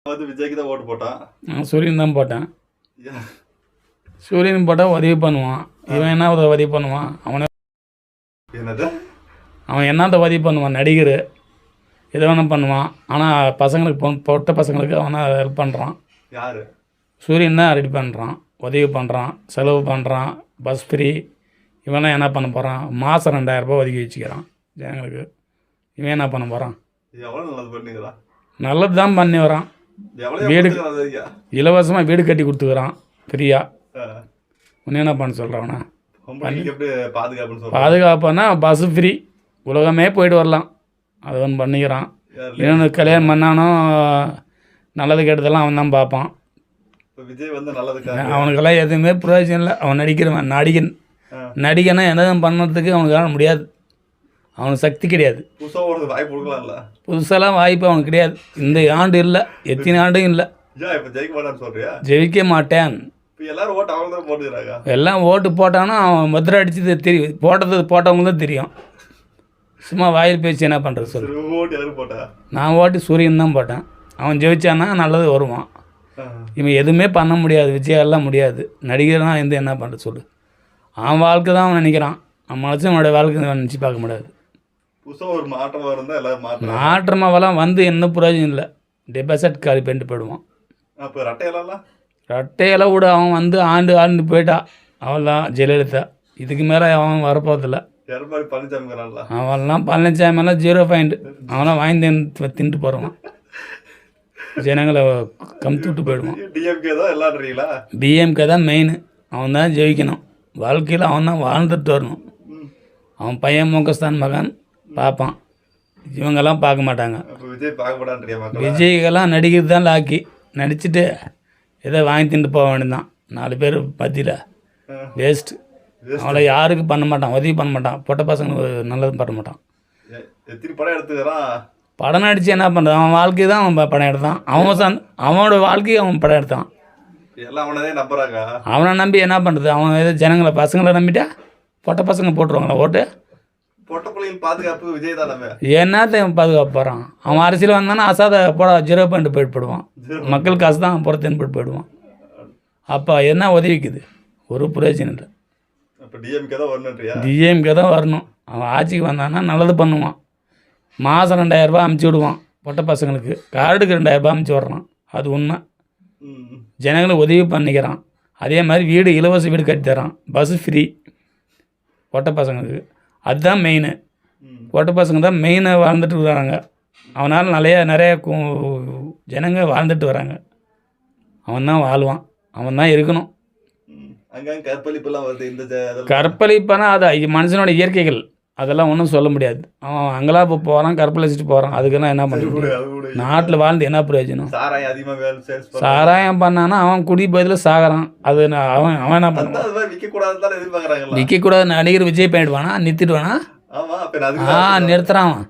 வந்து விஜய்க்கு தான் ஓட்டு போட்டான். நான் சூரியன் தான் போட்டேன். ஏன்? சூரியன் போட்டால் உதவி பண்ணுவான். இவன் என்ன உதவி பண்ணுவான்? என்னது? அவன் என்னத்த உதவி பண்ணுவான்? நடிகர் எது வேணும் பண்ணுவான். ஆனால் பசங்களுக்கு பொட்ட பசங்களுக்கு அவனை ஹெல்ப் பண்ணுறான். யாரு? சூரியன் தான் ரெடி பண்ணுறான், உதவி பண்ணுறான், செலவு பண்ணுறான், பஸ் ஃப்ரீ. இவன்லாம் என்ன பண்ண போகிறான்? மாதம் 2000 ரூபாய் ஒதுக்கி வச்சுக்கிறான் ஜனங்களுக்கு. இவன் என்ன பண்ண போகிறான்? எவ்வளோ நல்லது பண்ணிக்கிறான்? நல்லது தான் பண்ணி வரான். வீடு இலவசமாக வீடு கட்டி கொடுத்துக்கிறான் ஃப்ரீயாக. இன்னும் என்ன பண்ண சொல்கிறவனா? எப்படி பாதுகாப்புன்னு பாதுகாப்புன்னா பஸ்ஸு ஃப்ரீ, உலகமே போயிட்டு வரலாம். அது ஒன்று பண்ணிக்கிறான். இன்னொன்று கல்யாணம் பண்ணானோ நல்லது கெட்டதெல்லாம் அவன் தான் பார்ப்பான். விஜய் வந்து நல்லதுக்கு அவனுக்கெல்லாம் எதுவுமே பிரயோஜனம் இல்லை. அவன் நடிக்கிறவன் நடிகனா என்னதான் பண்ணுறதுக்கு அவனுக்கான முடியாது. அவனுக்கு சக்தி கிடையாது. வாய்ப்பு கொடுக்கலாம்ல. புதுசாலாம் வாய்ப்பு அவனுக்கு கிடையாது. இந்த ஆண்டு இல்லை, எத்தனை ஆண்டும் இல்லை. ஜெயிக்க மாட்டேன். எல்லாரும் ஓட்டு அவங்க தான் போட்டுக்கிறாங்க. எல்லாம் ஓட்டு போட்டானா அவன் முத்திரை அடிச்சது தெரியும். போட்டவங்க தான் தெரியும். சும்மா வாயில் பேச்சு என்ன பண்ணுறது சொல்லு. ஓட்டு யாரும் போட்டா? நான் ஓட்டு சூரியன் தான் போட்டேன். அவன் ஜெயிச்சானா நல்லது வருவான். இவன் எதுவுமே பண்ண முடியாது. விஜயெல்லாம் முடியாது. நடிகர்னா என்ன பண்ணுறது சொல்லு. அவன் வாழ்க்கை தான் அவன் நினைக்கிறான். அவன் மனுஷனோட வாழ்க்கை நினச்சி பார்க்க முடியாது. புதுசாக ஒரு மாற்றமாக இருந்தால் எல்லோரும் மாற்றமாவெல்லாம் வந்து என்ன பிரயோஜனம் இல்லை. டெபாசிட் காலி பண்ணிட்டு போயிடுவான். அப்போ ரெட்டையெல்லாம் விட அவன் வந்து ஆண்டு போயிட்டா. அவன்லாம் ஜெயலலிதா. இதுக்கு மேலே அவன் வரப்போதில்ல. அவன்லாம் பழனிசாமியெல்லாம் 0 பாயிண்ட். அவன்லாம் வாங்கி தின்ட்டு போடுவான். ஜனங்களை கமுத்து விட்டு போயிடுவான். டிஎம்கே தான் மெயின். அவன் தான் ஜெயிக்கணும். வாழ்க்கையில் அவன் தான் வாழ்ந்துட்டு வரணும். அவன் பையன் முகஸ்தான் மகன் பார்ப்பான். இவங்கெல்லாம் பார்க்க மாட்டாங்க. விஜய்க்கெல்லாம் நடிக்கிறது தான் லாக்கி. நடிச்சுட்டு ஏதோ வாங்கி தின்ட்டு போக வேண்டியதான். 4 பேர் பற்றியில் வேஸ்ட்டு. அவளை யாருக்கு பண்ண மாட்டான், உதவி பண்ண மாட்டான். பொட்ட பசங்க நல்லது பண்ண மாட்டான். படம் நடித்து என்ன பண்ணுறது? அவன் வாழ்க்கை தான் அவன் படம் எடுத்தான். அவனோட வாழ்க்கையை அவன் படம் எடுத்தான். அவனை நம்பி என்ன பண்ணுறது? அவன் ஏதோ ஜனங்களை பசங்களை நம்பிட்டா பொட்ட பசங்க போட்டுருவாங்களா ஓட்டு? பாதுகாப்பு விஜய் தான். என்னத்த பாதுகாப்பு போகிறான்? அவன் அரசியல் வந்தானா அசாத போட 0 பாயிண்ட் போயிட்டு போயிடுவான். மக்கள் காசு தான் புறத்தேன்னு போயிட்டு போயிடுவான். அப்போ என்ன உதவிக்குது? ஒரு பிரயோஜனம் இல்லை. டிஎம்கே தான் வரணும். அவன் ஆட்சிக்கு வந்தான்னா நல்லது பண்ணுவான். மாதம் 2000 ரூபாய் அமுச்சு விடுவான் பொட்ட பசங்களுக்கு. கார்டுக்கு 2000 ரூபாய் அமுச்சு விட்றான். அது உண்மை. ஜனங்களுக்கு உதவி பண்ணிக்கிறான். அதே மாதிரி வீடு இலவச வீடு கட்டி தரான். பஸ்ஸு ஃப்ரீ பொட்ட பசங்களுக்கு. அதுதான் மெயின். பொட்ட பசங்க தான் மெயினாக வாழ்ந்துட்டு வராங்க. அவனால் நிறைய ஜனங்க வாழ்ந்துட்டு வராங்க. அவன் தான் வாழ்வான். அவன் தான் இருக்கணும். கற்பழிப்புனா அது மனுஷனோட இயற்கைகள். அதெல்லாம் ஒன்றும் சொல்ல முடியாது. அவன் அங்கெல்லாம் இப்போ போகிறான், கற்பழிச்சிட்டு போகிறான். அதுக்கெல்லாம் என்ன பண்ண முடியும்? நாட்டில் வாழ்ந்து என்ன பிரயோஜனம்? சாராயம் பண்ணானா அவன் குடி பதில் சாகிறான். அது அவன் என்ன பண்ணுவான்? விற்கக்கூடாது. நடிகர் விஜய் பண்ணிடுவானா? நிறுத்திடுவானா? நிறுத்துறான் அவன்.